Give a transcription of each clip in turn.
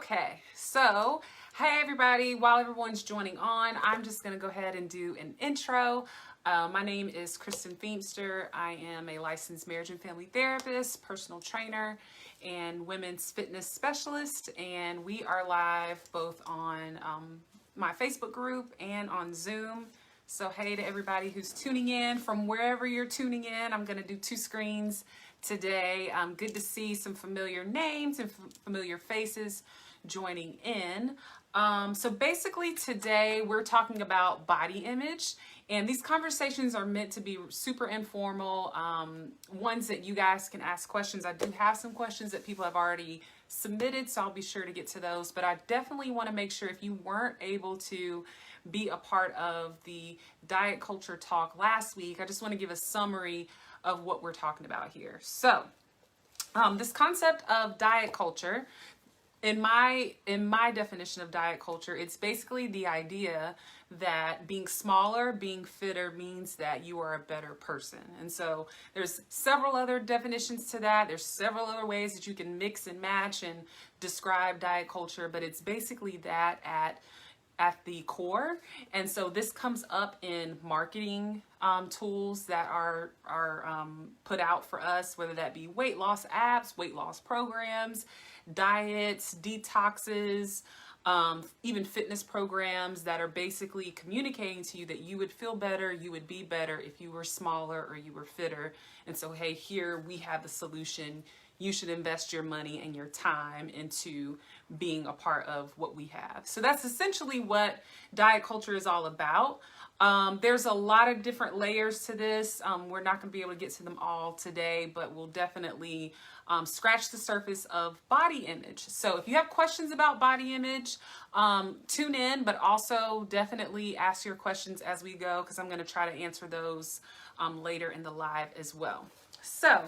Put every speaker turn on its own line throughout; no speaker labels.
Okay, so hey everybody, while everyone's joining on, I'm just going to go ahead and do an intro. My name is Kristen Feemster. I am a licensed marriage and family therapist, personal trainer, and women's fitness specialist, and we are live both on my Facebook group and on Zoom. So hey to everybody who's tuning in from wherever you're tuning in. I'm going to do two screens today. Good to see some familiar names and familiar faces joining in. So basically today we're talking about body image, and these conversations are meant to be super informal, ones that you guys can ask questions. I do have some questions that people have already submitted, so I'll be sure to get to those, but I definitely want to make sure if you weren't able to be a part of the diet culture talk last week, I just want to give a summary of what we're talking about here. So this concept of diet culture, in my definition of diet culture, it's basically the idea that being smaller, being fitter means that you are a better person. And so there's several other definitions to that. There's several other ways that you can mix and match and describe diet culture, but it's basically that at the core. And so this comes up in marketing tools that are put out for us, whether that be weight loss apps, weight loss programs, diets, detoxes, even fitness programs that are basically communicating to you that you would feel better, you would be better if you were smaller or you were fitter. And so, hey, here we have the solution. You should invest your money and your time into being a part of what we have. So that's essentially what diet culture is all about. There's a lot of different layers to this. We're not going to be able to get to them all today, but we'll definitely scratch the surface of body image. So if you have questions about body image, tune in, but also definitely ask your questions as we go, because I'm going to try to answer those later in the live as well. So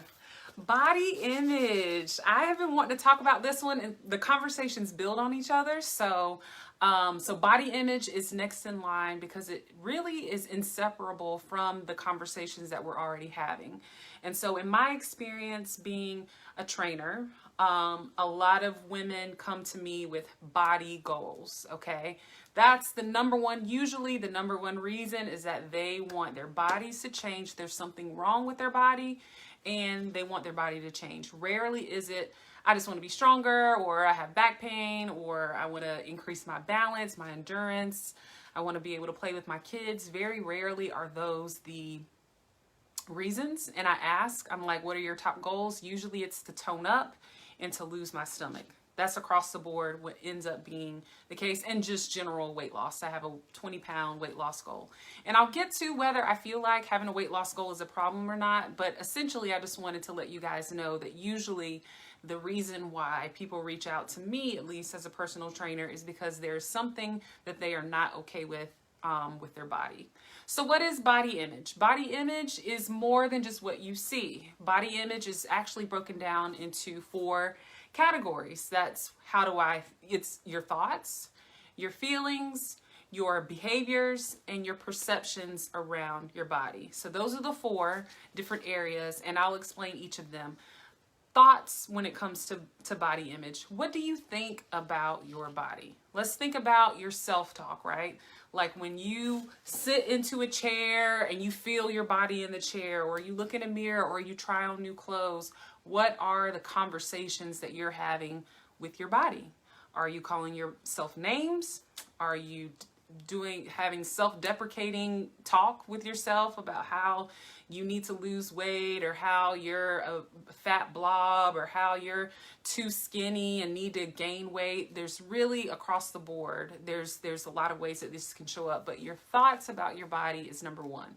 body image. I have been wanting to talk about this one, and the conversations build on each other. So body image is next in line because it really is inseparable from the conversations that we're already having. And so in my experience being a trainer, a lot of women come to me with body goals, okay? That's the number one, usually the number one reason is that they want their bodies to change. There's something wrong with their body and they want their body to change. Rarely is it, I just want to be stronger, or I have back pain, or I want to increase my balance, my endurance. I want to be able to play with my kids. Very rarely are those the reasons. And I ask, I'm like, what are your top goals? Usually it's to tone up and to lose my stomach. That's across the board what ends up being the case, and just general weight loss. I have a 20-pound weight loss goal. And I'll get to whether I feel like having a weight loss goal is a problem or not, but essentially I just wanted to let you guys know that usually the reason why people reach out to me, at least as a personal trainer, is because there's something that they are not okay with their body. So what is body image? Body image is more than just what you see. Body image is actually broken down into 4 categories. That's it's your thoughts, your feelings, your behaviors, and your perceptions around your body. So those are the 4 different areas, and I'll explain each of them. Thoughts when it comes to body image. What do you think about your body? Let's think about your self-talk, right? Like when you sit into a chair and you feel your body in the chair, or you look in a mirror, or you try on new clothes, what are the conversations that you're having with your body? Are you calling yourself names? Are you having self-deprecating talk with yourself about how you need to lose weight, or how you're a fat blob, or how you're too skinny and need to gain weight? There's really across the board, there's a lot of ways that this can show up, but your thoughts about your body is number 1.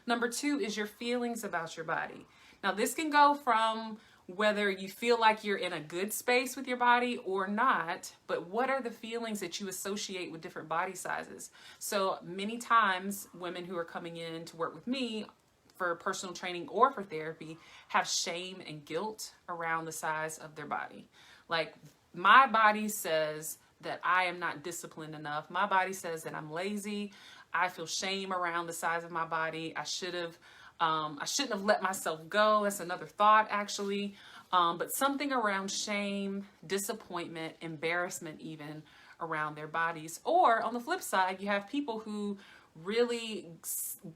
Number 2 is your feelings about your body. Now this can go from whether you feel like you're in a good space with your body or not, but what are the feelings that you associate with different body sizes? So many times women who are coming in to work with me for personal training or for therapy have shame and guilt around the size of their body. Like, my body says that I am not disciplined enough. My body says that I'm lazy. I feel shame around the size of my body. I shouldn't have let myself go. That's another thought, actually. but something around shame, disappointment, embarrassment even around their bodies. Or on the flip side, you have people who really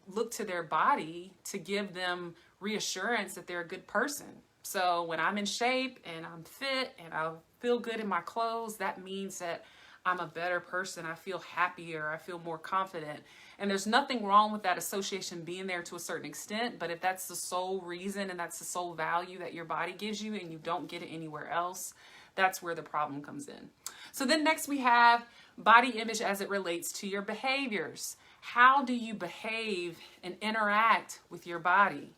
look to their body to give them reassurance that they're a good person. So when I'm in shape and I'm fit and I feel good in my clothes, that means that I'm a better person. I feel happier. I feel more confident. And there's nothing wrong with that association being there to a certain extent. But if that's the sole reason and that's the sole value that your body gives you and you don't get it anywhere else, that's where the problem comes in. So then next we have body image as it relates to your behaviors. How do you behave and interact with your body?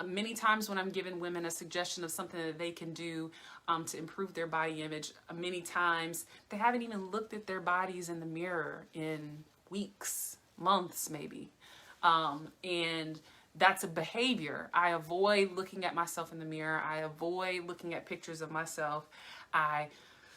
Many times when I'm giving women a suggestion of something that they can do to improve their body image, many times they haven't even looked at their bodies in the mirror in weeks, months maybe. And that's a behavior. I avoid looking at myself in the mirror. I avoid looking at pictures of myself. I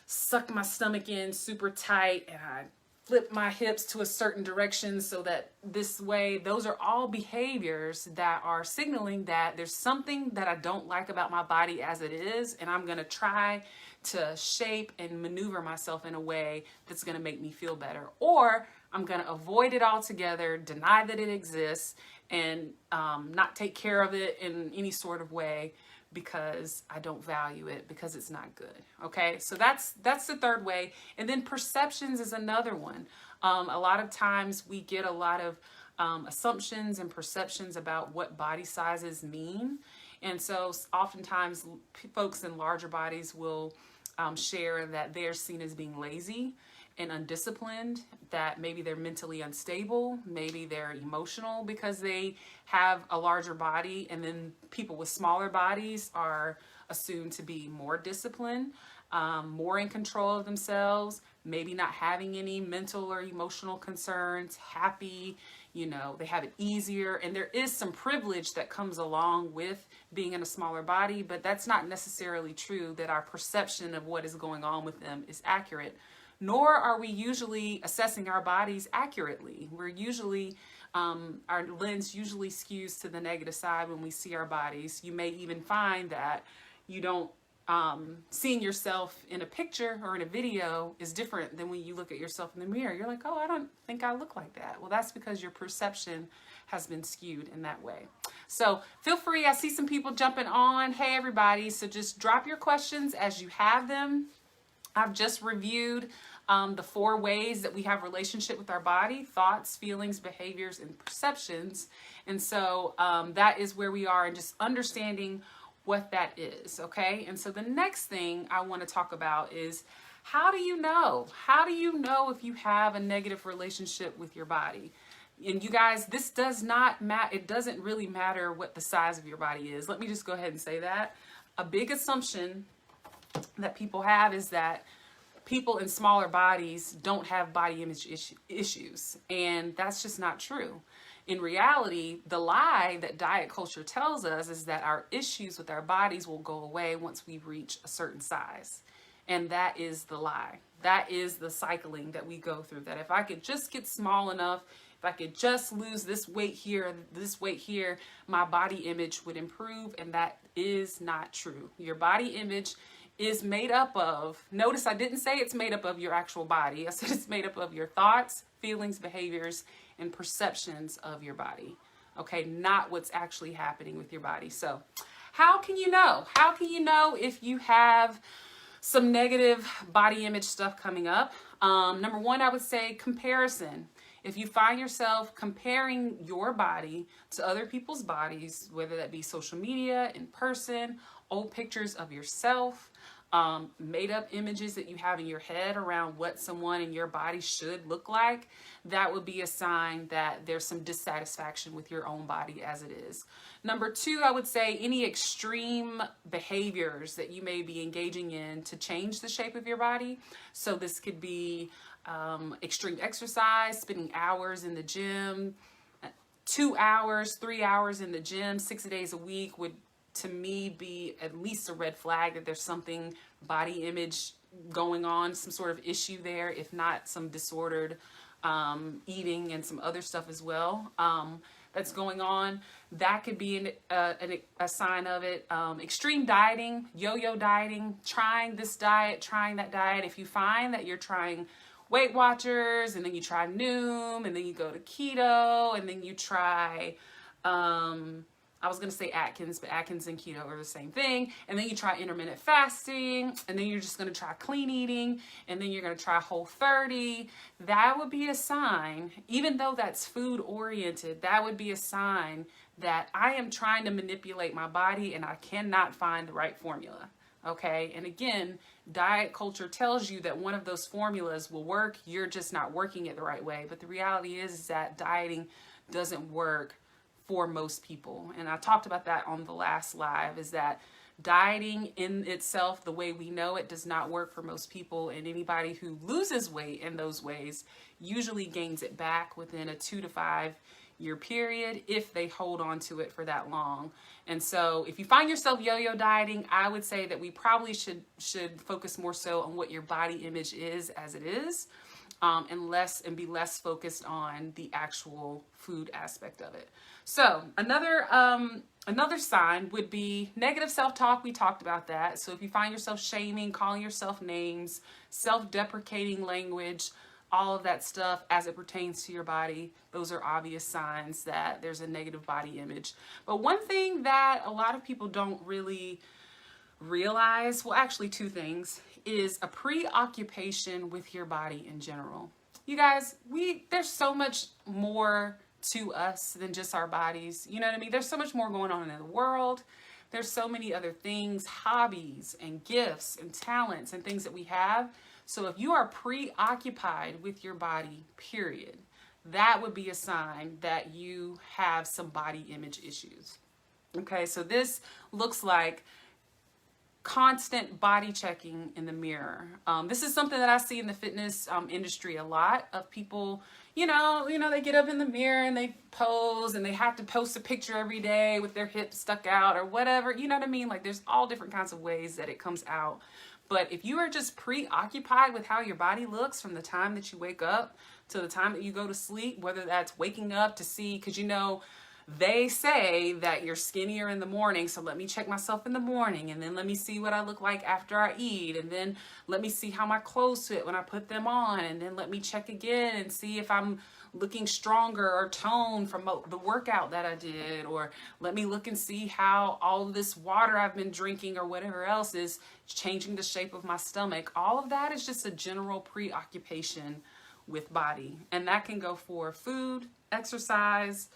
suck my stomach in super tight and I flip my hips to a certain direction so that this way, those are all behaviors that are signaling that there's something that I don't like about my body as it is, and I'm gonna try to shape and maneuver myself in a way that's gonna make me feel better. Or I'm gonna avoid it altogether, deny that it exists, and not take care of it in any sort of way because I don't value it, because it's not good. Okay, so that's the third way. And then perceptions is another one. A lot of times we get a lot of assumptions and perceptions about what body sizes mean. And so oftentimes folks in larger bodies will share that they're seen as being lazy and undisciplined, that maybe they're mentally unstable, maybe they're emotional because they have a larger body, and then people with smaller bodies are assumed to be more disciplined, more in control of themselves, maybe not having any mental or emotional concerns, happy, they have it easier. And there is some privilege that comes along with being in a smaller body, but that's not necessarily true that our perception of what is going on with them is accurate. Nor are we usually assessing our bodies accurately. We're usually, our lens usually skews to the negative side when we see our bodies. You may even find that you don't, seeing yourself in a picture or in a video is different than when you look at yourself in the mirror. You're like, oh, I don't think I look like that. Well, that's because your perception has been skewed in that way. So feel free, I see some people jumping on. Hey, everybody. So just drop your questions as you have them. I've just reviewed the 4 ways that we have relationship with our body: thoughts, feelings, behaviors, and perceptions. And so that is where we are, and just understanding what that is, okay? And so the next thing I want to talk about is, how do you know? How do you know if you have a negative relationship with your body? And you guys, this does not matter. It doesn't really matter what the size of your body is. Let me just go ahead and say that. A big assumption that people have is that people in smaller bodies don't have body image issues. And that's just not true. In reality, the lie that diet culture tells us is that our issues with our bodies will go away once we reach a certain size. And that is the lie. That is the cycling that we go through. That if I could just get small enough, if I could just lose this weight here, my body image would improve. And that is not true. Your body image is made up of, notice I didn't say it's made up of your actual body. I said it's made up of your thoughts, feelings, behaviors, and perceptions of your body. Okay, not what's actually happening with your body. So how can you know? How can you know if you have some negative body image stuff coming up? Number one, I would say comparison. If you find yourself comparing your body to other people's bodies, whether that be social media, in person, old pictures of yourself, made up images that you have in your head around what someone in your body should look like, that would be a sign that there's some dissatisfaction with your own body as it is. Number two, I would say any extreme behaviors that you may be engaging in to change the shape of your body. So this could be extreme exercise, spending hours in the gym, 2 hours, 3 hours in the gym, 6 days a week would, to me, be at least a red flag that there's something body image going on, some sort of issue there, if not some disordered eating and some other stuff as well. that's going on, that could be a sign of it. Extreme dieting, yo-yo dieting, trying this diet, trying that diet. If you find that you're trying Weight Watchers, and then you try Noom, and then you go to keto, and then you try, I was going to say Atkins, but Atkins and keto are the same thing. And then you try intermittent fasting, and then you're just going to try clean eating, and then you're going to try Whole30. That would be a sign, even though that's food oriented, that would be a sign that I am trying to manipulate my body and I cannot find the right formula. Okay. And again, diet culture tells you that one of those formulas will work. You're just not working it the right way. But the reality is that dieting doesn't work for most people. And I talked about that on the last live, is that dieting in itself, the way we know it, does not work for most people. And anybody who loses weight in those ways usually gains it back within a 2 to 5 year period if they hold on to it for that long. And so if you find yourself yo-yo dieting, I would say that we probably should focus more so on what your body image is as it is, and be less focused on the actual food aspect of it. So another sign would be negative self-talk. We talked about that. So if you find yourself shaming, calling yourself names, self-deprecating language, all of that stuff as it pertains to your body, those are obvious signs that there's a negative body image. But one thing that a lot of people don't really realize, well, actually two things, is a preoccupation with your body in general. You guys, there's so much more to us than just our bodies. You know what I mean? There's so much more going on in the world. There's so many other things, hobbies and gifts and talents and things that we have. So if you are preoccupied with your body, period, that would be a sign that you have some body image issues. Okay, so this looks like constant body checking in the mirror. This is something that I see in the fitness industry a lot of people. You know, they get up in the mirror and they pose and they have to post a picture every day with their hips stuck out or whatever. You know what I mean? Like there's all different kinds of ways that it comes out. But if you are just preoccupied with how your body looks from the time that you wake up to the time that you go to sleep, whether that's waking up to see, because they say that you're skinnier in the morning, so let me check myself in the morning, and then let me see what I look like after I eat, and then let me see how my clothes fit when I put them on, and then let me check again and see if I'm looking stronger or toned from the workout that I did, or let me look and see how all of this water I've been drinking or whatever else is changing the shape of my stomach. All of that is just a general preoccupation with body, and that can go for food, exercise,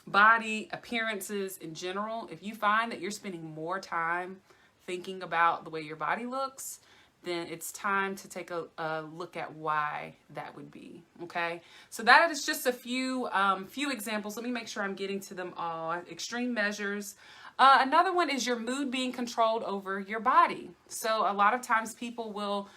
body appearances in general. If you find that you're spending more time thinking about the way your body looks, then it's time to take a look at why that would be. Okay, so that is just a few examples. Let me make sure I'm getting to them all. Extreme measures. Another one is your mood being controlled over your body. So a lot of times people will,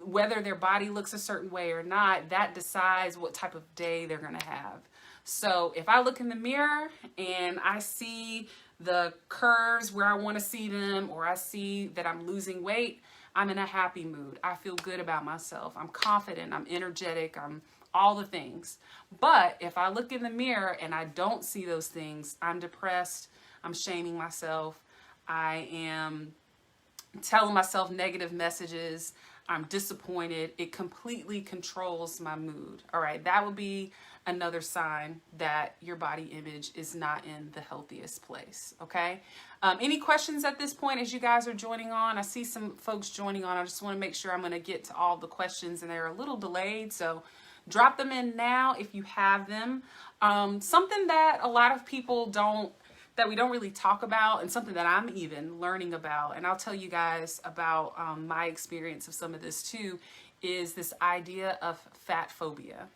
whether their body looks a certain way or not, that decides what type of day they're going to have. So if I look in the mirror and I see the curves where I want to see them, or I see that I'm losing weight, I'm in a happy mood. I feel good about myself. I'm confident. I'm energetic. I'm all the things. But if I look in the mirror and I don't see those things, I'm depressed. I'm shaming myself. I am telling myself negative messages. I'm disappointed. It completely controls my mood. All right, that would be another sign that your body image is not in the healthiest place. Okay. Any questions at this point as you guys are joining on? I see some folks joining on. I just want to make sure I'm going to get to all the questions, and they're a little delayed. So drop them in now if you have them. Something that a lot of people that we don't really talk about, and something that I'm even learning about, and I'll tell you guys about my experience of some of this too, is this idea of fat phobia.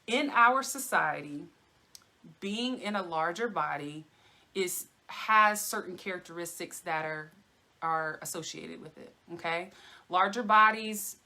In our society, being in a larger body has certain characteristics that are associated with it. Okay, larger bodies.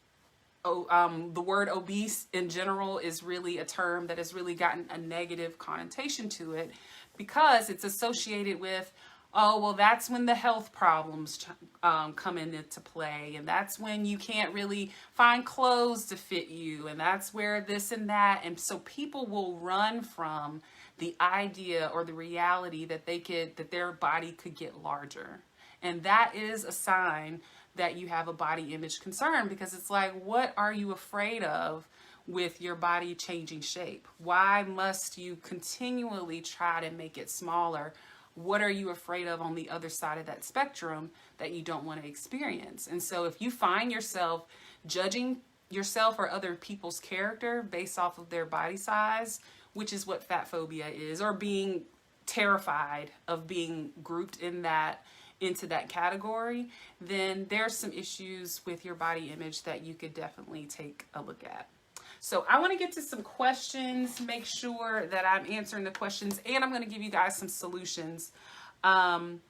The word obese in general is really a term that has really gotten a negative connotation to it, because it's associated with, Oh, well, that's when the health problems come into play. And that's when you can't really find clothes to fit you. And that's where this and that. And so people will run from the idea or the reality that that their body could get larger. And that is a sign that you have a body image concern, because it's like, what are you afraid of with your body changing shape? Why must you continually try to make it smaller? What are you afraid of on the other side of that spectrum that you don't want to experience? And so if you find yourself judging yourself or other people's character based off of their body size, which is what fat phobia is, or being terrified of being grouped into that category, then there's some issues with your body image that you could definitely take a look at. So I want to get to some questions, make sure that I'm answering the questions, and I'm going to give you guys some solutions. One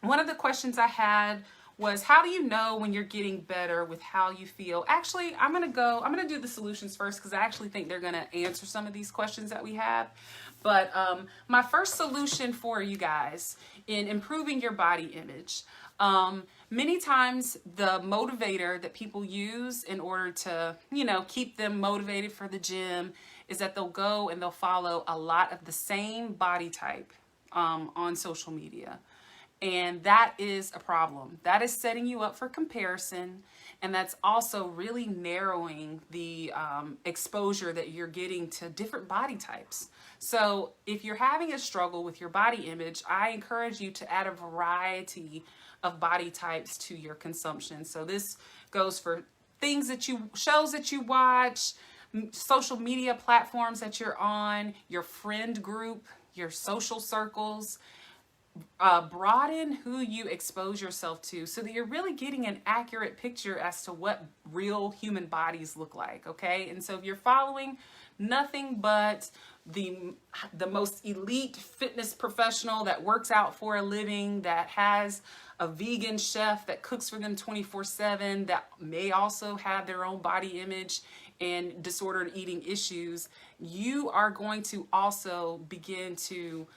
of the questions I had was, how do you know when you're getting better with how you feel? Actually, I'm going to do the solutions first, because I actually think they're going to answer some of these questions that we have. But my first solution for you guys in improving your body image, many times the motivator that people use in order to, keep them motivated for the gym is that they'll go and they'll follow a lot of the same body type on social media. And that is a problem. That is setting you up for comparison. And that's also really narrowing the exposure that you're getting to different body types. So if you're having a struggle with your body image, I encourage you to add a variety of body types to your consumption. So this goes for shows that you watch, social media platforms that you're on, your friend group, your social circles. Broaden who you expose yourself to so that you're really getting an accurate picture as to what real human bodies look like, okay? And so if you're following nothing but the most elite fitness professional that works out for a living, that has a vegan chef that cooks for them 24/7, that may also have their own body image and disordered eating issues, you are going to also begin to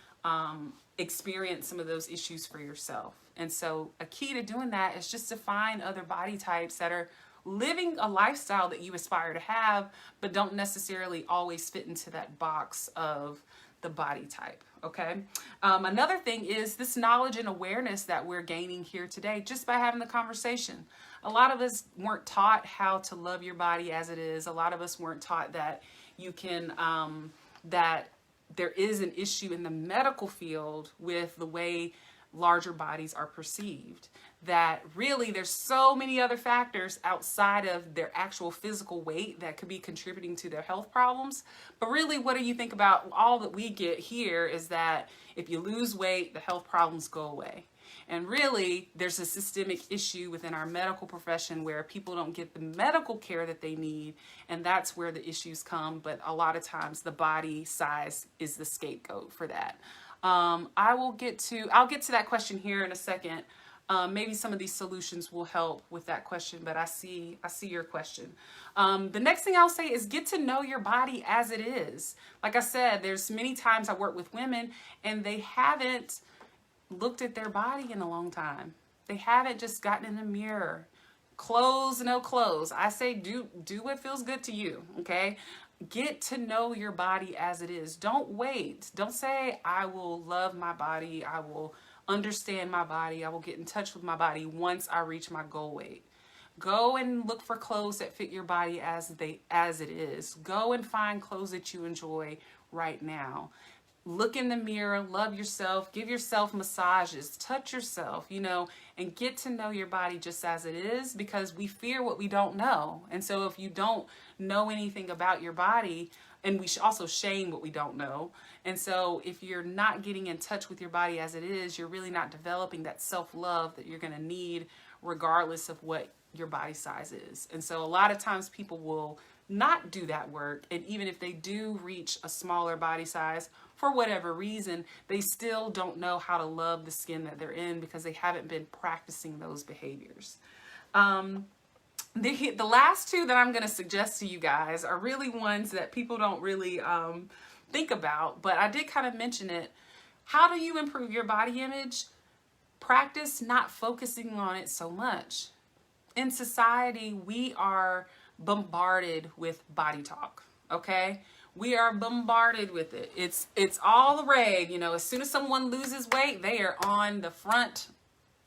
experience some of those issues for yourself. And so a key to doing that is just to find other body types that are living a lifestyle that you aspire to have, but don't necessarily always fit into that box of the body type. Okay. Another thing is this knowledge and awareness that we're gaining here today just by having the conversation. A lot of us weren't taught how to love your body as it is. A lot of us weren't taught that you can, that there is an issue in the medical field with the way larger bodies are perceived, that really there's so many other factors outside of their actual physical weight that could be contributing to their health problems. But really, what do you think about all that we get here is that if you lose weight, the health problems go away. And really, there's a systemic issue within our medical profession where people don't get the medical care that they need, and that's where the issues come. But a lot of times the body size is the scapegoat for that. I'll get to that question here in a second. Maybe some of these solutions will help with that question, but I see your question. The next thing I'll say is get to know your body as it is. Like I said, there's many times I work with women and they haven't looked at their body in a long time. They haven't just gotten in the mirror. Clothes, no clothes. I say do what feels good to you, okay? Get to know your body as it is. Don't wait. Don't say, I will love my body. I will understand my body. I will get in touch with my body once I reach my goal weight. Go and look for clothes that fit your body as it is. Go and find clothes that you enjoy right now. Look in the mirror, love yourself, give yourself massages, touch yourself, and get to know your body just as it is, because we fear what we don't know. And so if you don't know anything about your body, and we also shame what we don't know. And so if you're not getting in touch with your body as it is, you're really not developing that self-love that you're going to need regardless of what your body size is. And so a lot of times people will not do that work. And even if they do reach a smaller body size, for whatever reason, they still don't know how to love the skin that they're in because they haven't been practicing those behaviors. The last two that I'm going to suggest to you guys are really ones that people don't really think about, but I did kind of mention it. How do you improve your body image? practice not focusing on it so much. In society, we are bombarded with body talk, okay? We are bombarded with it. It's all the rage. You know, as soon as someone loses weight, they are on the front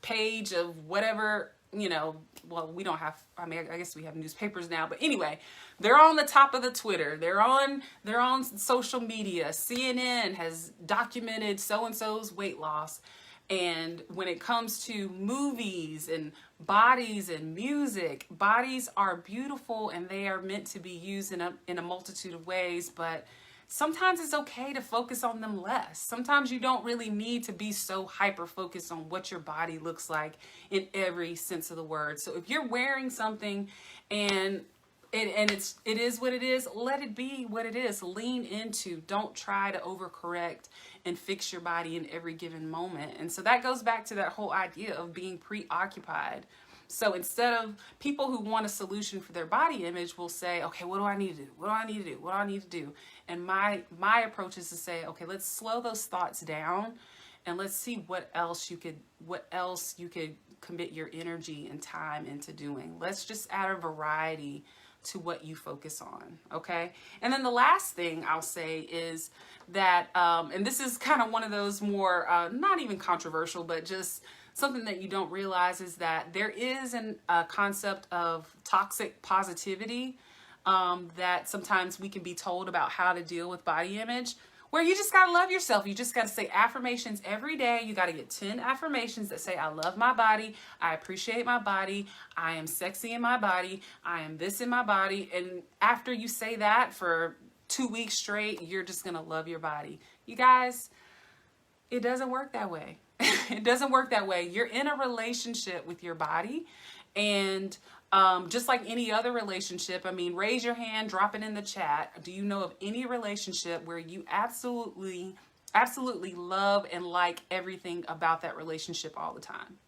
page of whatever, you know, well, we don't have, I mean, I guess we have newspapers now, but anyway, they're on the top of the Twitter. They're on social media. CNN has documented so-and-so's weight loss. And when it comes to movies and bodies and music, bodies are beautiful and they are meant to be used in a multitude of ways, but sometimes it's okay to focus on them less. Sometimes you don't really need to be so hyper focused on what your body looks like in every sense of the word. So if you're wearing something and it is what it is, let it be what it is. Lean into, don't try to overcorrect and fix your body in every given moment. And so that goes back to that whole idea of being preoccupied. So instead of people who want a solution for their body image will say, okay, what do I need to do? What do I need to do? What do I need to do? And my approach is to say, okay, let's slow those thoughts down and let's see what else you could commit your energy and time into doing. Let's just add a variety to what you focus on, okay? And then the last thing I'll say is that, and this is kind of one of those more, not even controversial, but just something that you don't realize is that there is a concept of toxic positivity that sometimes we can be told about how to deal with body image, where you just gotta love yourself. You just gotta say affirmations every day. You gotta get 10 affirmations that say, I love my body, I appreciate my body, I am sexy in my body, I am this in my body. And after you say that for 2 weeks straight, you're just gonna love your body. You guys, it doesn't work that way. It doesn't work that way. You're in a relationship with your body, and just like any other relationship, I mean, raise your hand, drop it in the chat. Do you know of any relationship where you absolutely love and like everything about that relationship all the time?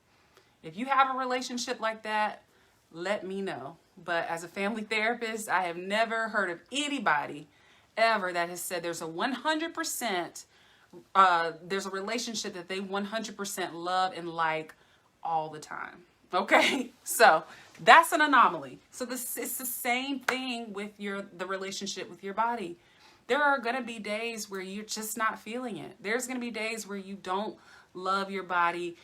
If you have a relationship like that, let me know. But as a family therapist, I have never heard of anybody ever that has said there's a 100%, there's a relationship that they 100% love and like all the time. Okay, so that's an anomaly. So it's the same thing with the relationship with your body. There are going to be days where you're just not feeling it. There's going to be days where you don't love your body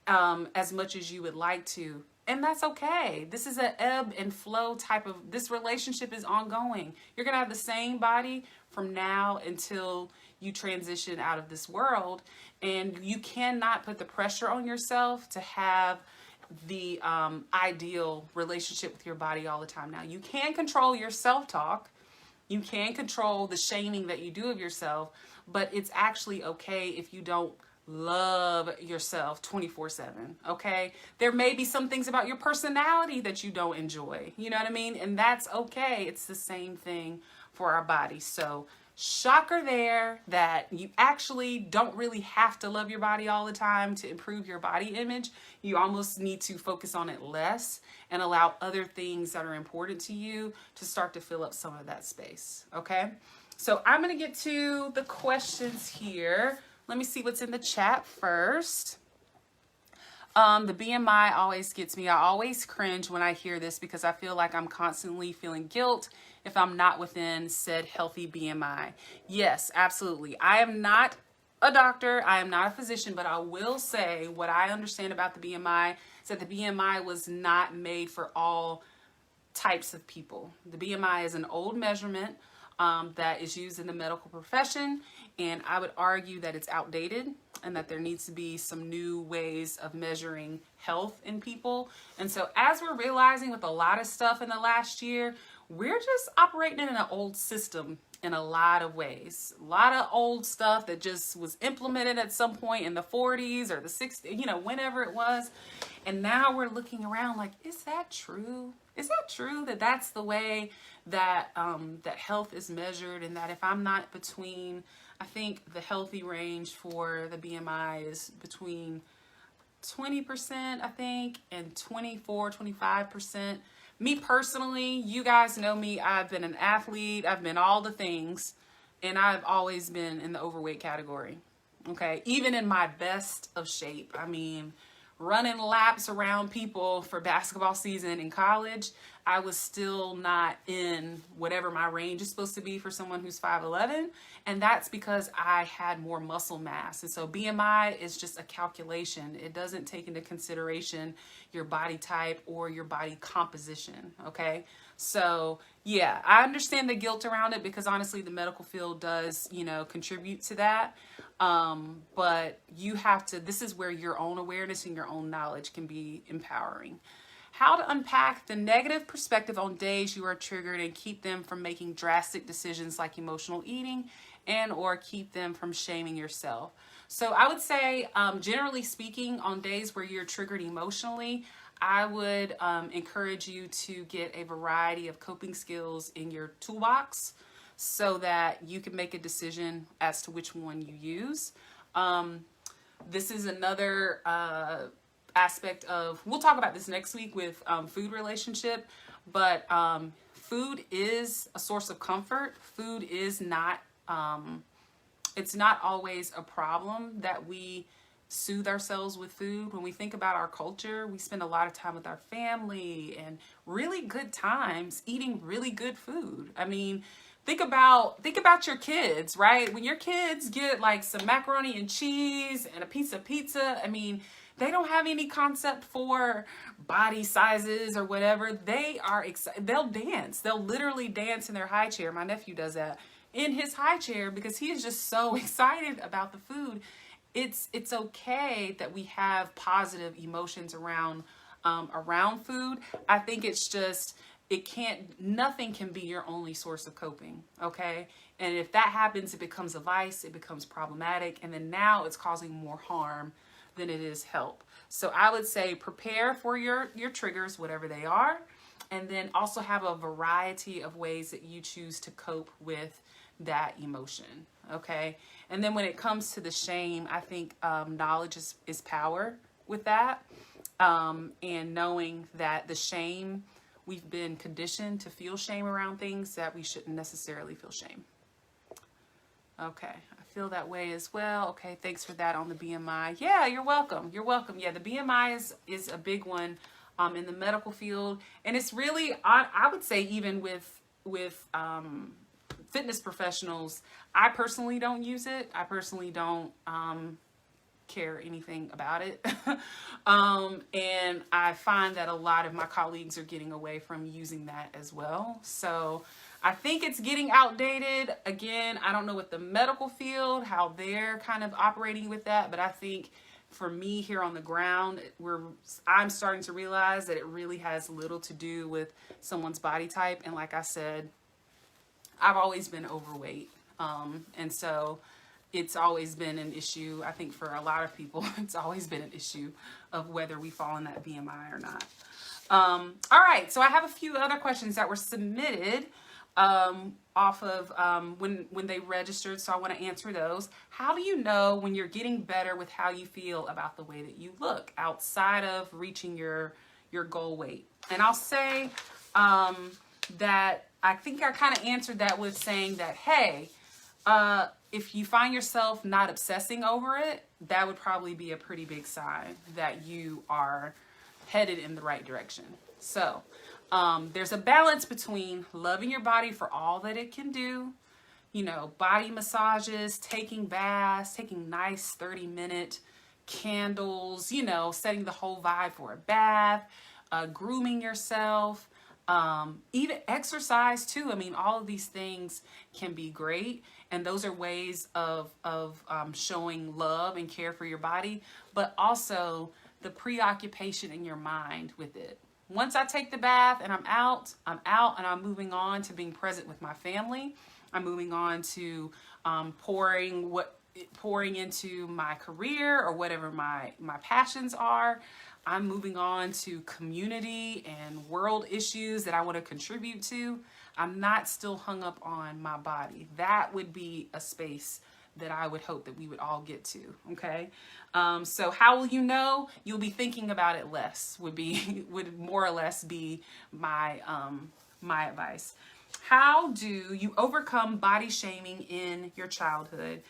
as much as you would like to. And that's okay. This is an ebb and flow type of, this relationship is ongoing. You're going to have the same body from now until you transition out of this world. And you cannot put the pressure on yourself to have the ideal relationship with your body all the time. Now, you can control your self-talk. You can control the shaming that you do of yourself, but it's actually okay if you don't love yourself 24/7, okay? There may be some things about your personality that you don't enjoy, you know what I mean? And that's okay. It's the same thing for our body. So shocker there that you actually don't really have to love your body all the time to improve your body image. You almost need to focus on it less and allow other things that are important to you to start to fill up some of that space, okay? So I'm going to get to the questions here. Let me see what's in the chat first. The BMI always gets me. I always cringe when I hear this because I feel like I'm constantly feeling guilt if I'm not within said healthy BMI. Yes, absolutely. I am not a doctor. I am not a physician, but I will say what I understand about the BMI is that the BMI was not made for all types of people. The BMI is an old measurement that is used in the medical profession, and I would argue that it's outdated and that there needs to be some new ways of measuring health in people. And so as we're realizing with a lot of stuff in the last year, we're just operating in an old system in a lot of ways. A lot of old stuff that just was implemented at some point in the 40s or the 60s, you know, whenever it was. And now we're looking around like, is that true? Is that true that that's the way that that health is measured, and that if I'm not between, I think the healthy range for the BMI is between 20%, I think, and 25%. Me personally, you guys know me, I've been an athlete, I've been all the things, and I've always been in the overweight category, okay? Even in my best of shape. I mean, running laps around people for basketball season in college, I was still not in whatever my range is supposed to be for someone who's 5'11". And that's because I had more muscle mass. And so BMI is just a calculation. It doesn't take into consideration your body type or your body composition. Okay. So yeah, I understand the guilt around it because honestly, the medical field does, contribute to that. But you have to, this is where your own awareness and your own knowledge can be empowering. How to unpack the negative perspective on days you are triggered and keep them from making drastic decisions like emotional eating and or keep them from shaming yourself. So I would say, generally speaking, on days where you're triggered emotionally, I would encourage you to get a variety of coping skills in your toolbox so that you can make a decision as to which one you use. This is another aspect of, we'll talk about this next week with food relationship, but food is a source of comfort. Food is not, it's not always a problem that we soothe ourselves with food. When we think about our culture, we spend a lot of time with our family and really good times eating really good food. I mean, think about your kids, right? When your kids get like some macaroni and cheese and a piece of pizza, I mean, they don't have any concept for body sizes or whatever. They are excited. They'll dance. They'll literally dance in their high chair. My nephew does that in his high chair because he is just so excited about the food. It's okay that we have positive emotions around food. I think it's just, nothing can be your only source of coping. Okay. And if that happens, it becomes a vice, it becomes problematic. And then now it's causing more harm than it is help. So I would say prepare for your triggers, whatever they are. And then also have a variety of ways that you choose to cope with that emotion. Okay. And then when it comes to the shame, I think knowledge is power with that. And knowing that the shame, we've been conditioned to feel shame around things that we shouldn't necessarily feel shame. Okay. I feel that way as well. Okay. Thanks for that on the BMI. Yeah, you're welcome. You're welcome. Yeah. The BMI is a big one in the medical field. And it's really, I would say even with fitness professionals, I personally don't use it. I personally don't care anything about it. And I find that a lot of my colleagues are getting away from using that as well. So I think it's getting outdated. Again, I don't know what the medical field, how they're kind of operating with that, but I think for me here on the ground, I'm starting to realize that it really has little to do with someone's body type. And like I said, I've always been overweight. And so it's always been an issue. I think for a lot of people, it's always been an issue of whether we fall in that BMI or not. All right. So I have a few other questions that were submitted off of when they registered. So I want to answer those. How do you know when you're getting better with how you feel about the way that you look outside of reaching your goal weight? And I'll say that I think I kind of answered that with saying that, hey, if you find yourself not obsessing over it, that would probably be a pretty big sign that you are headed in the right direction. So there's a balance between loving your body for all that it can do, body massages, taking baths, taking nice 30-minute candles, setting the whole vibe for a bath, grooming yourself, even exercise too. I mean, all of these things can be great. And those are ways of showing love and care for your body, but also the preoccupation in your mind with it. Once I take the bath and I'm out and I'm moving on to being present with my family. I'm moving on to pouring into my career or whatever my passions are. I'm moving on to community and world issues that I want to contribute to. I'm not still hung up on my body. That would be a space that I would hope that we would all get to. Okay. So how will you know? You'll be thinking about it less would more or less be my advice. How do you overcome body shaming in your childhood?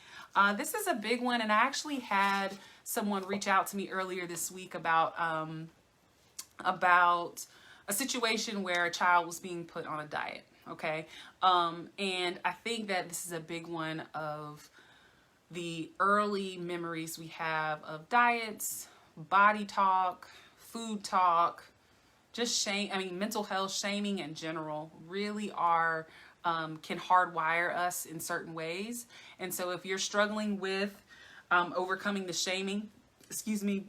This is a big one, and I actually had someone reach out to me earlier this week about a situation where a child was being put on a diet. Okay. And I think that this is a big one of the early memories we have of diets, body talk, food talk, just shame. I mean, mental health, shaming in general really are, can hardwire us in certain ways. And so if you're struggling with overcoming the shaming,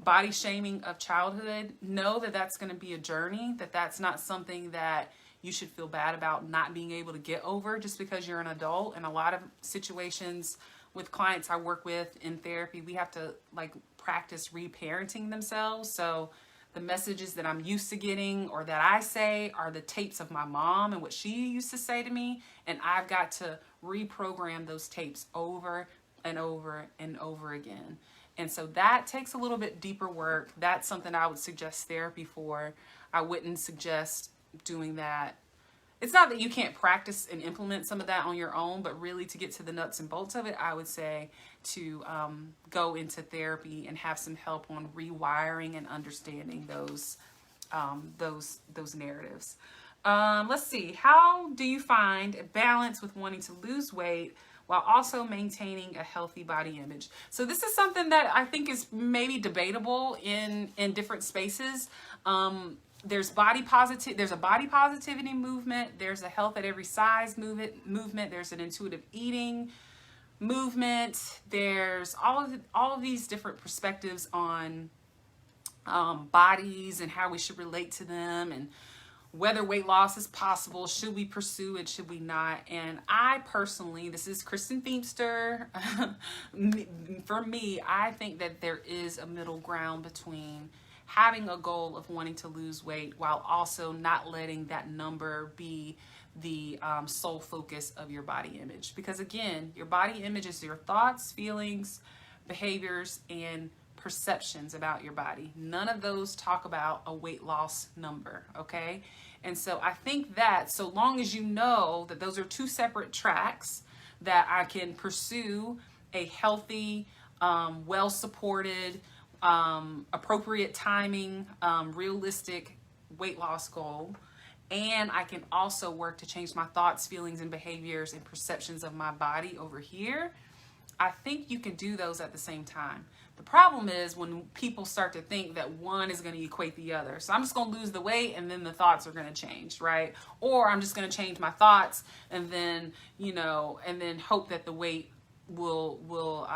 body shaming of childhood, know that that's going to be a journey, that's not something that you should feel bad about not being able to get over just because you're an adult. In a lot of situations with clients I work with in therapy, we have to like practice reparenting themselves. So the messages that I'm used to getting or that I say are the tapes of my mom and what she used to say to me. And I've got to reprogram those tapes over and over and over again. And so that takes a little bit deeper work. That's something I would suggest therapy for. I wouldn't suggest doing that. It's not that you can't practice and implement some of that on your own, but really to get to the nuts and bolts of it, I would say to go into therapy and have some help on rewiring and understanding those narratives. Let's see. How do you find a balance with wanting to lose weight while also maintaining a healthy body image? So this is something that I think is maybe debatable in different spaces. There's a body positivity movement. There's a health at every size movement. There's an intuitive eating movement. There's all of these different perspectives on bodies and how we should relate to them and whether weight loss is possible. Should we pursue it? Should we not? And I personally, this is Kristen Feemster. For me, I think that there is a middle ground between having a goal of wanting to lose weight while also not letting that number be the sole focus of your body image. Because again, your body image is your thoughts, feelings, behaviors, and perceptions about your body. None of those talk about a weight loss number, okay? And so I think that so long as you know that those are two separate tracks, that I can pursue a healthy, well-supported, appropriate timing, realistic weight loss goal, and I can also work to change my thoughts, feelings, and behaviors and perceptions of my body over here, I think you can do those at the same time. The problem is when people start to think that one is going to equate the other. So I'm just going to lose the weight and then the thoughts are going to change, right? Or I'm just going to change my thoughts and then, and then hope that the weight will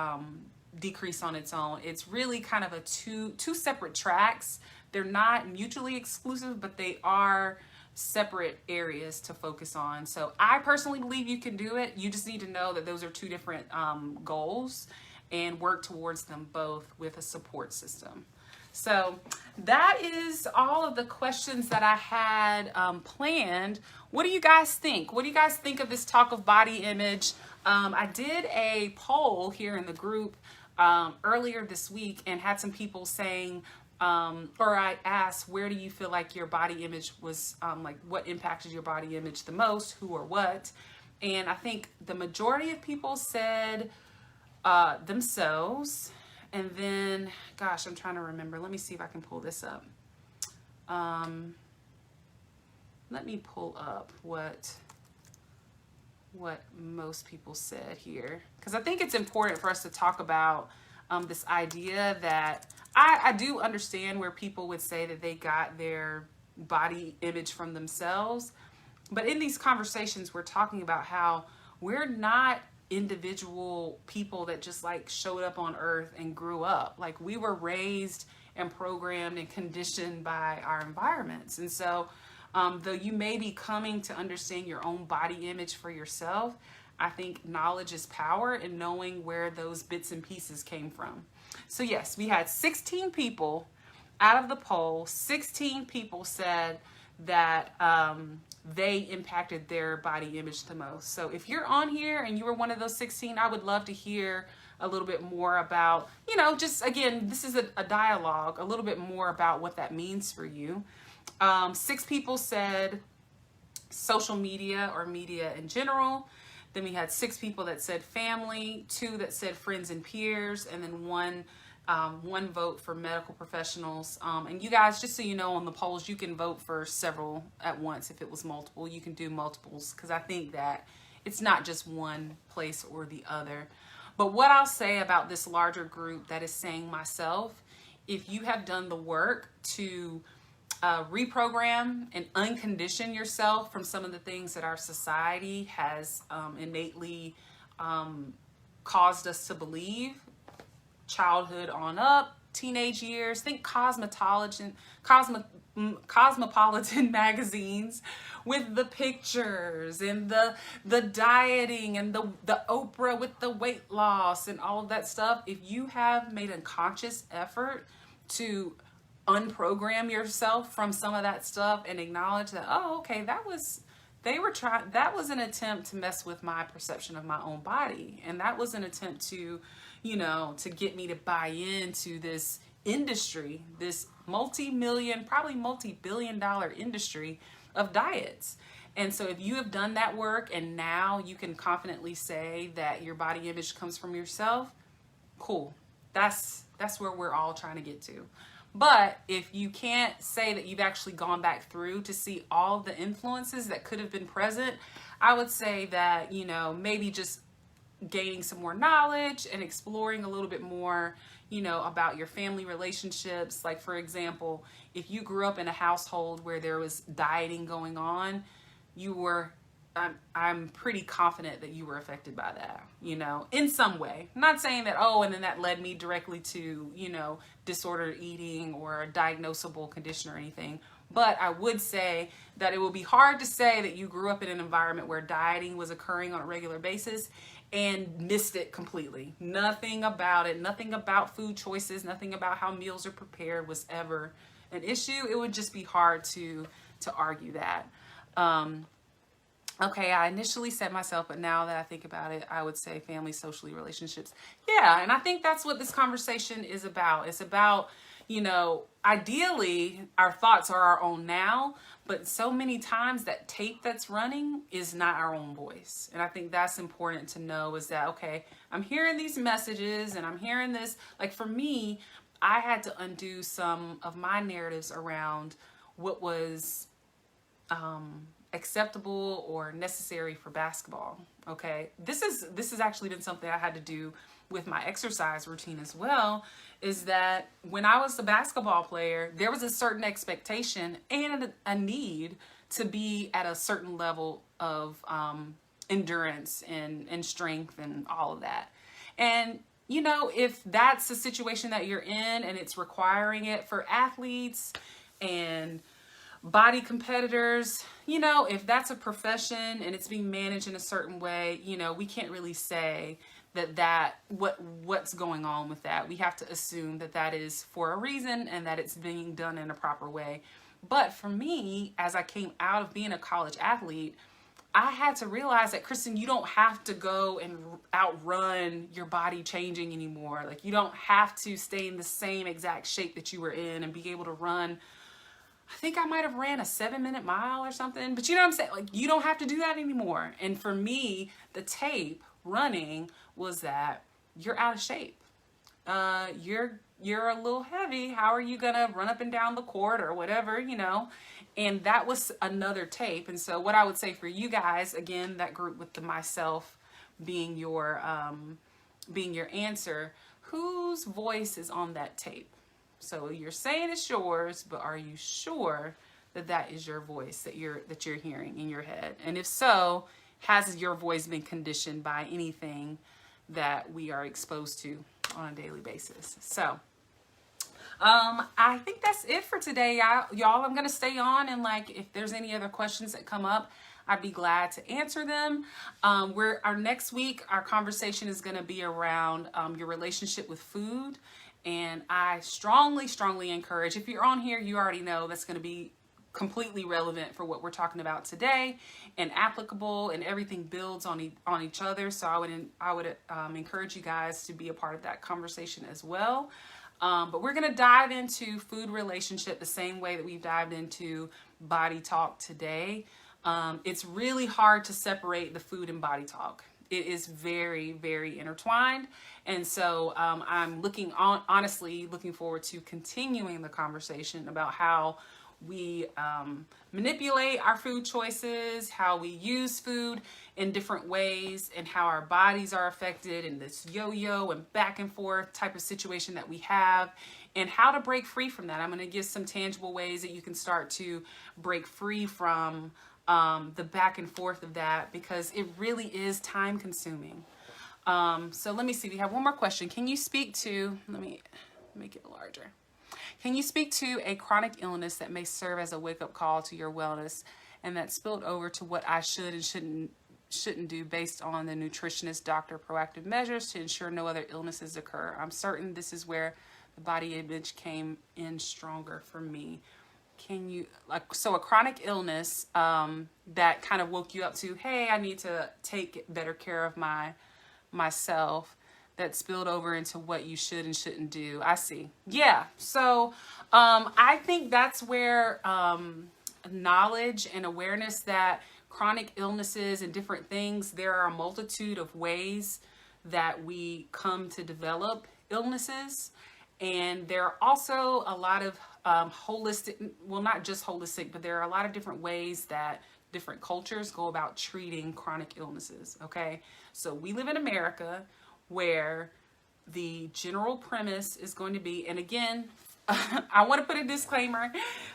decrease on its own. It's really kind of a two separate tracks. They're not mutually exclusive, but they are separate areas to focus on. So I personally believe you can do it. You just need to know that those are two different goals and work towards them both with a support system. So that is all of the questions that I had planned. What do you guys think? What do you guys think of this talk of body image? I did a poll here in the group earlier this week and had some people saying, or I asked, where do you feel like your body image was, like what impacted your body image the most, who or what? And I think the majority of people said themselves. And then, gosh, I'm trying to remember. Let me see if I can pull this up. Let me pull up what most people said here, because I think it's important for us to talk about this idea that I do understand where people would say that they got their body image from themselves. But in these conversations, we're talking about how we're not individual people that just like showed up on earth and grew up. Like we were raised and programmed and conditioned by our environments. And so though you may be coming to understand your own body image for yourself, I think knowledge is power and knowing where those bits and pieces came from. So yes, we had 16 people out of the poll. 16 people said that they impacted their body image the most. So if you're on here and you were one of those 16, I would love to hear a little bit more about, just again, this is a dialogue, a little bit more about what that means for you. 6 people said social media or media in general. Then we had 6 people that said family, 2 that said friends and peers, and then one vote for medical professionals. And you guys, just so you know, on the polls, you can vote for several at once. If it was multiple, you can do multiples, because I think that it's not just one place or the other. But what I'll say about this larger group that is saying myself, if you have done the work to reprogram and uncondition yourself from some of the things that our society has innately caused us to believe, childhood on up, teenage years, think cosmopolitan magazines with the pictures and the dieting and the Oprah with the weight loss and all of that stuff. If you have made a conscious effort to unprogram yourself from some of that stuff and acknowledge that, oh, okay, that was an attempt to mess with my perception of my own body, and that was an attempt to, to get me to buy into this industry, this multi-million, probably multi-billion-dollar industry of diets. And so if you have done that work and now you can confidently say that your body image comes from yourself, cool. That's where we're all trying to get to. But if you can't say that you've actually gone back through to see all the influences that could have been present, I would say that, maybe just gaining some more knowledge and exploring a little bit more, about your family relationships. Like, for example, if you grew up in a household where there was dieting going on, I'm pretty confident that you were affected by that, in some way. I'm not saying that, and then that led me directly to, disordered eating or a diagnosable condition or anything. But I would say that it would be hard to say that you grew up in an environment where dieting was occurring on a regular basis and missed it completely. Nothing about it, nothing about food choices, nothing about how meals are prepared was ever an issue. It would just be hard to argue that. Okay, I initially said myself, but now that I think about it, I would say family, socially, relationships. Yeah, and I think that's what this conversation is about. It's about, ideally, our thoughts are our own now, but so many times that tape that's running is not our own voice. And I think that's important to know, is that, okay, I'm hearing these messages and I'm hearing this. Like, for me, I had to undo some of my narratives around what was acceptable or necessary for basketball. Okay, this has actually been something I had to do with my exercise routine as well, is that when I was a basketball player, there was a certain expectation and a need to be at a certain level of endurance and strength and all of that. And if that's the situation that you're in and it's requiring it for athletes and body competitors, if that's a profession and it's being managed in a certain way, we can't really say what's going on with that. We have to assume that is for a reason and that it's being done in a proper way. But for me, as I came out of being a college athlete, I had to realize that, Kristen, you don't have to go and outrun your body changing anymore. Like, you don't have to stay in the same exact shape that you were in and be able to run. I think I might have ran a 7-minute mile or something, but you know what I'm saying? Like, you don't have to do that anymore. And for me, the tape running was that you're out of shape. You're a little heavy. How are you gonna run up and down the court or whatever, And that was another tape. And so what I would say for you guys, again, that group with the myself being your answer, whose voice is on that tape? So you're saying it's yours, but are you sure that is your voice that you're hearing in your head? And if so, has your voice been conditioned by anything that we are exposed to on a daily basis? So I think that's it for today, y'all. I'm gonna stay on, and if there's any other questions that come up, I'd be glad to answer them. Our next week, our conversation is gonna be around your relationship with food. And I strongly, strongly encourage, if you're on here, you already know that's going to be completely relevant for what we're talking about today and applicable, and everything builds on each other. So I would encourage you guys to be a part of that conversation as well. But we're going to dive into food relationship the same way that we've dived into body talk today. It's really hard to separate the food and body talk. It is very, very intertwined. And so I'm honestly looking forward to continuing the conversation about how we manipulate our food choices, how we use food in different ways, and how our bodies are affected in this yo-yo and back and forth type of situation that we have, and how to break free from that. I'm going to give some tangible ways that you can start to break free from the back and forth of that, because it really is time consuming. So let me see. We have one more question. Can you speak to, let me make it larger. Can you speak to a chronic illness that may serve as a wake-up call to your wellness and that spilled over to what I should and shouldn't do based on the nutritionist doctor proactive measures to ensure no other illnesses occur? I'm certain this is where the body image came in stronger for me. Can you, so a chronic illness that kind of woke you up to, hey, I need to take better care of myself, that spilled over into what you should and shouldn't do. I see. Yeah. So I think that's where knowledge and awareness that chronic illnesses and different things, there are a multitude of ways that we come to develop illnesses. And there are also a lot of holistic, well, not just holistic, but there are a lot of different ways that different cultures go about treating chronic illnesses. Okay. So we live in America, where the general premise is going to be, and again, I want to put a disclaimer.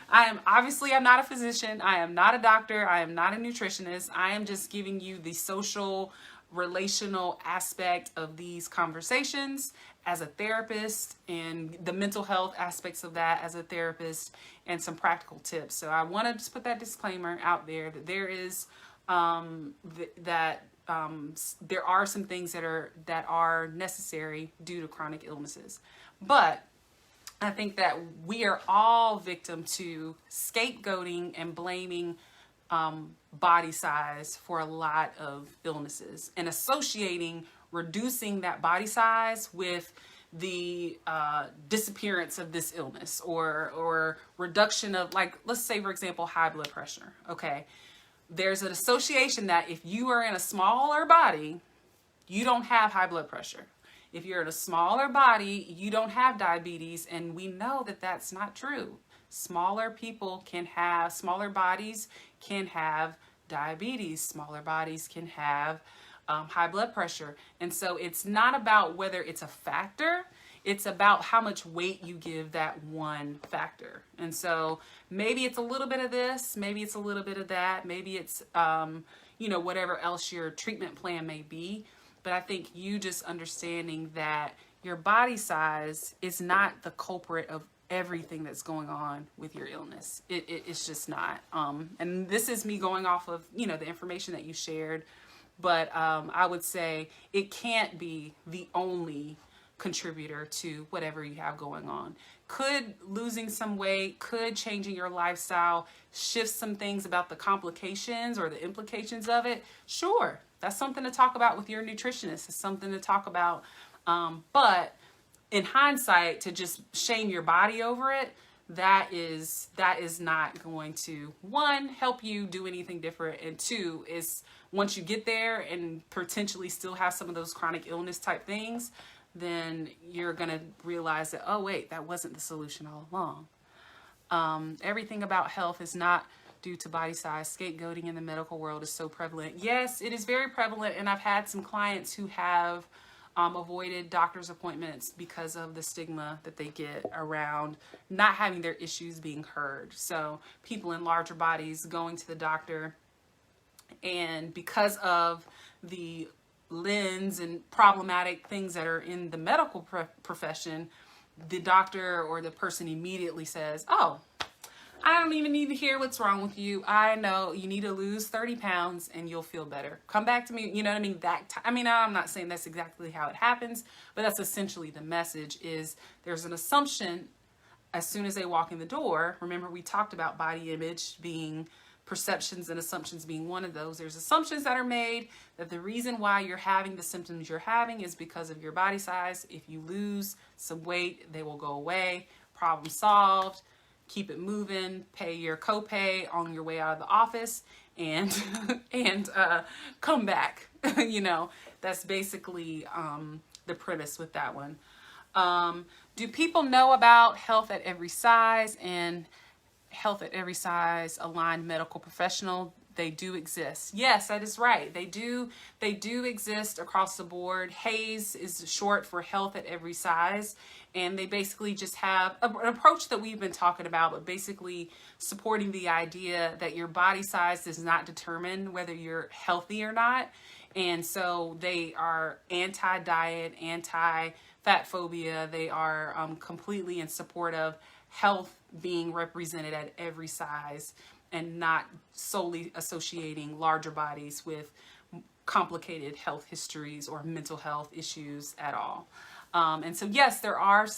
I'm not a physician. I am not a doctor. I am not a nutritionist. I am just giving you the social, relational aspect of these conversations as a therapist, and the mental health aspects of that as a therapist, and some practical tips. So I want to just put that disclaimer out there that there is there are some things that are necessary due to chronic illnesses. But I think that we are all victim to scapegoating and blaming body size for a lot of illnesses, and associating reducing that body size with the disappearance of this illness, or reduction of, like, let's say, for example, high blood pressure. Okay. There's an association that if you are in a smaller body, you don't have high blood pressure. If you're in a smaller body, you don't have diabetes. And we know that that's not true. Smaller bodies can have diabetes. Smaller bodies can have high blood pressure. And so it's not about whether it's a factor. It's about how much weight you give that one factor. And so maybe it's a little bit of this, maybe it's a little bit of that, maybe it's, whatever else your treatment plan may be. But I think you just understanding that your body size is not the culprit of everything that's going on with your illness. It's just not. And this is me going off of, the information that you shared. But I would say it can't be the only contributor to whatever you have going on. Could losing some weight, could changing your lifestyle shift some things about the complications or the implications of it? Sure, that's something to talk about with your nutritionist. It's something to talk about. But in hindsight, to just shame your body over it, that is not going to, one, help you do anything different, and two, is once you get there and potentially still have some of those chronic illness type things, then you're going to realize that, oh, wait, that wasn't the solution all along. Everything about health is not due to body size. Scapegoating in the medical world is so prevalent. Yes, it is very prevalent. And I've had some clients who have avoided doctor's appointments because of the stigma that they get around not having their issues being heard. So people in larger bodies going to the doctor, and because of the lens and problematic things that are in the medical profession, the doctor or the person immediately says, oh, I don't even need to hear what's wrong with you. I know you need to lose 30 pounds and you'll feel better. Come back to me. You know what I mean? I'm not saying that's exactly how it happens, but that's essentially the message. Is there's an assumption as soon as they walk in the door. Remember, we talked about body image being perceptions and assumptions being one of those. There's assumptions that are made that the reason why you're having the symptoms you're having is because of your body size. If you lose some weight, they will go away. Problem solved. keep it moving, pay your copay on your way out of the office, and come back. You know, that's basically the premise with that one. Do people know about Health at Every Size and Health at Every Size aligned medical professional? They do exist. Yes, that is right. They do exist across the board. HAES is short for Health at Every Size, and they basically just have an approach that we've been talking about, but basically supporting the idea that your body size does not determine whether you're healthy or not. And so they are anti-diet, anti-fat phobia. They are completely in support of health being represented at every size, and not solely associating larger bodies with complicated health histories or mental health issues at all. And so, yes, there are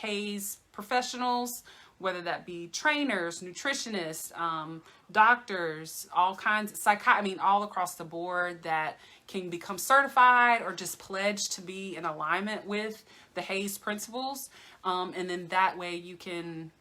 HAES professionals, whether that be trainers, nutritionists, doctors, all kinds of all across the board, that can become certified or just pledge to be in alignment with the HAES principles. And then that way you can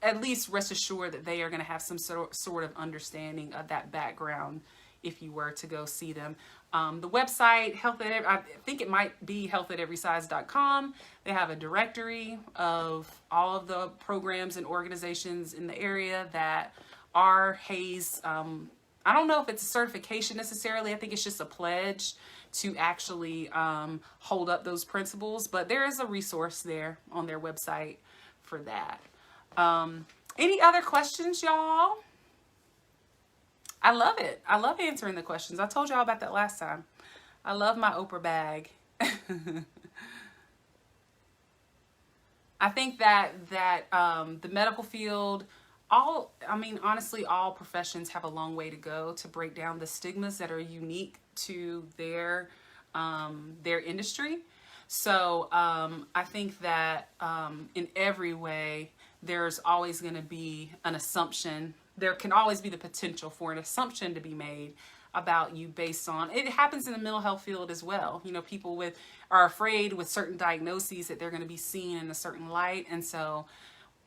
at least rest assured that they are going to have some sort of understanding of that background if you were to go see them. The website, I think it might be healthateverysize.com. They have a directory of all of the programs and organizations in the area that are HAES. I don't know if it's a certification necessarily. I think it's just a pledge to actually hold up those principles. But there is a resource there on their website for that. Any other questions, y'all? I love it. I love answering the questions. I told y'all about that last time. I love my Oprah bag. I think that the medical field, honestly, all professions have a long way to go to break down the stigmas that are unique to their industry. So I think that in every way, there's always going to be an assumption. There can always be the potential for an assumption to be made about you based on, it happens in the mental health field as well. You know, people are afraid with certain diagnoses that they're going to be seen in a certain light. And so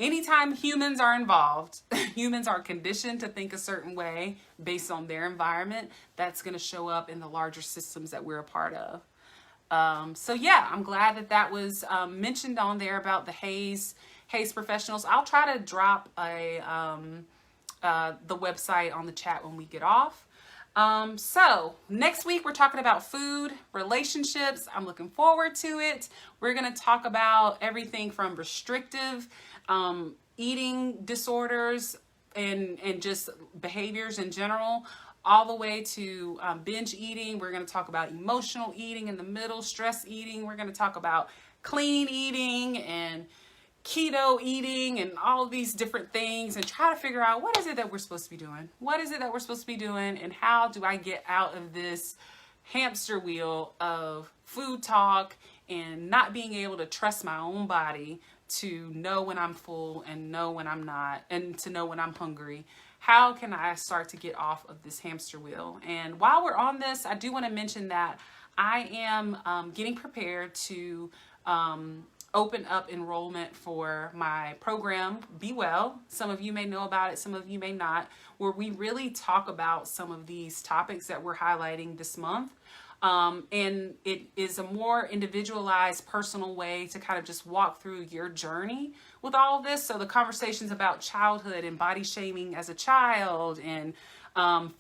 anytime humans are involved, humans are conditioned to think a certain way based on their environment. That's going to show up in the larger systems that we're a part of. So yeah, I'm glad that was mentioned on there about the HAES professionals. I'll try to drop the website on the chat when we get off. So next week we're talking about food, relationships. I'm looking forward to it. We're going to talk about everything from restrictive eating disorders and just behaviors in general, all the way to binge eating. We're going to talk about emotional eating in the middle, stress eating. We're going to talk about clean eating and keto eating and all of these different things, and try to figure out what is it that we're supposed to be doing? What is it that we're supposed to be doing? And how do I get out of this hamster wheel of food talk and not being able to trust my own body to know when I'm full and know when I'm not, and to know when I'm hungry? How can I start to get off of this hamster wheel? And while we're on this, I do want to mention that I am getting prepared to open up enrollment for my program, Be Well. Some of you may know about it, some of you may not, where we really talk about some of these topics that we're highlighting this month. And it is a more individualized, personal way to kind of just walk through your journey with all of this. So the conversations about childhood and body shaming as a child, and how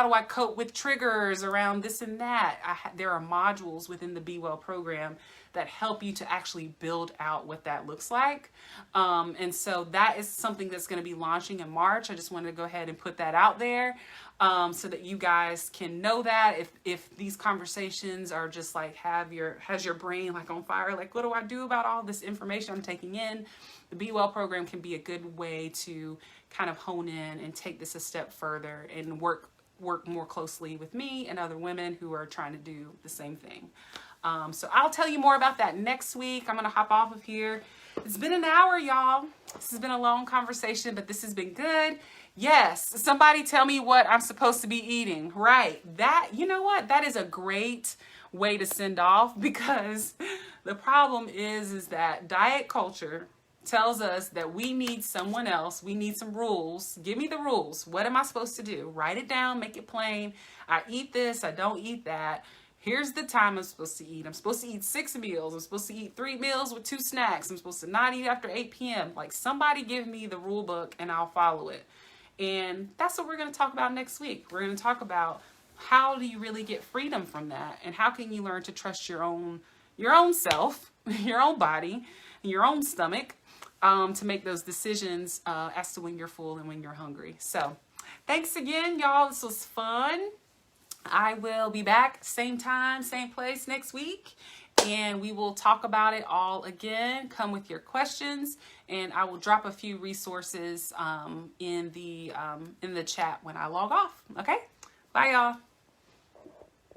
do I cope with triggers around this and that? There are modules within the Be Well program that help you to actually build out what that looks like. And so that is something that's going to be launching in March. I just wanted to go ahead and put that out there so that you guys can know that if these conversations are just like has your brain like on fire, like what do I do about all this information I'm taking in? The Be Well program can be a good way to kind of hone in and take this a step further and work more closely with me and other women who are trying to do the same thing. So I'll tell you more about that next week. I'm going to hop off of here. It's been an hour, y'all. This has been a long conversation, but this has been good. Yes. Somebody tell me what I'm supposed to be eating. Right. You know what? That is a great way to send off, because the problem is that diet culture tells us that we need someone else. We need some rules. Give me the rules. What am I supposed to do? Write it down, make it plain. I eat this, I don't eat that. Here's the time I'm supposed to eat. I'm supposed to eat 6 meals. I'm supposed to eat 3 meals with 2 snacks. I'm supposed to not eat after 8 p.m. Like, somebody give me the rule book and I'll follow it. And that's what we're going to talk about next week. We're going to talk about how do you really get freedom from that, and how can you learn to trust your own self, your own body, your own stomach, to make those decisions as to when you're full and when you're hungry. So thanks again, y'all. This was fun. I will be back same time, same place next week, and we will talk about it all again. Come with your questions, and I will drop a few resources in the chat when I log off. Okay? Bye, y'all.